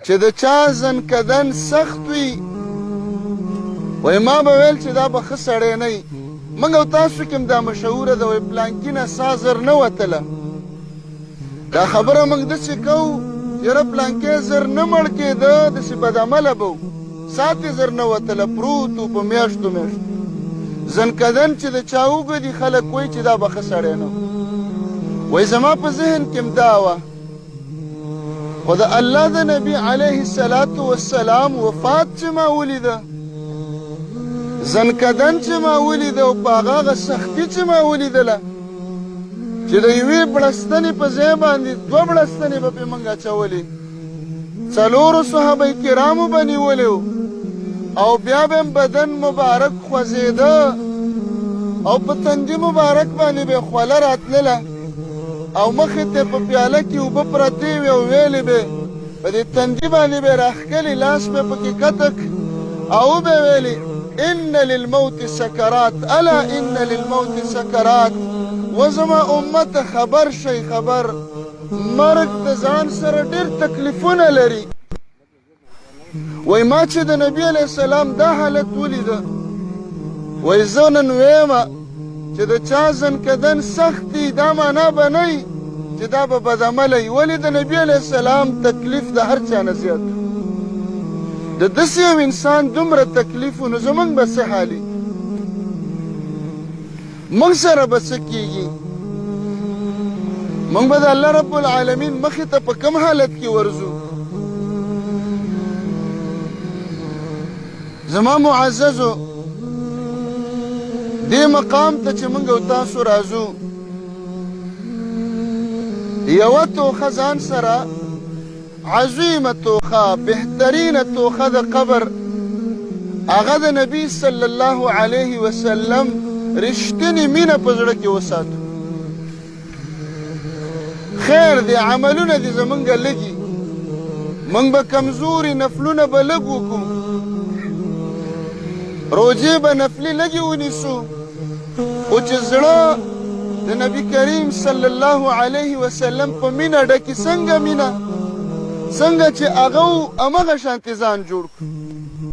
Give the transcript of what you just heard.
چې د چا زنکدن سخت وي وایي ما به ویل چې دا به ښه سړی نه وي. موږ او تاسو کې هم دا مشهوره ده وایي پلانکي نه سا زر نه وتله. دا خبره موږ داسې کوو یاره پلانکی زر نه مړ کېده داسې بدعمله به و سات یې زر نه وتله پروت و په میاشتو میاشتو. زنکدن چې د چا وګدي خلک وایي چې دا به ښه سړی نه وایي زما په ذهن کې هم دا وه خو د الله د نبي علیه الصلاة والسلام وفات چې ما ولیده زنکدن چې ما ولیده او په هغه سختي چې ما ولیدله چې د یوې بړستنې په ځای باندې دوه بړستنې به پرې موږ اچولې څلورو صحابه کرامو به نیولې وو او بیا به بدن مبارک خوځېده او په تندي مبارک باندې به خوله راتلله او مخې ته په پیاله کې اوبه پرتې وې او ویلې به په دې تندي باندې به راښکلې لاس به پکې کتک او به ویلې ان للموت سکرات الا ان للموت سکرات و زما امت خبر شئ خبر مرګ د ځان سره ډېر تکلیفونه لري. وایي ما چې د نبي علیه السلام دا حالت ولیده وایي زه نن ویمه چې د چا زنکدن سخت دي دا معنا به نه وي چې دا به بدعمله وي ولې د نبي علیه السلام تکلیف د هر چا نه زیات د داسې یو انسان دومره تکلیف و نو زموږ به څه حال وي موږ سره به څه کېږي موږ به د الله رب العالمین مخې ته په کوم حالت کې ورځو. زما معززو دې مقام ته چې موږ او تاسو راځو یوه توخه ځان سره عظیمه توخه بهترینه توخه د قبر هغه د نبي صلی الله علیه وسلم رښتینې مینه په زړه کې وساتو. خیر دی عملونه دي زمونږ لږي موږ به کمزوري نفلونه به لږ وکړو روجې به نفلي لږې ونیسو خو چې زړه د نبي کریم صلی الله علیه وسلم په مینه ډکې څنګه مینه څنګه چې هغه همغه شانتې ځان جوړ کړو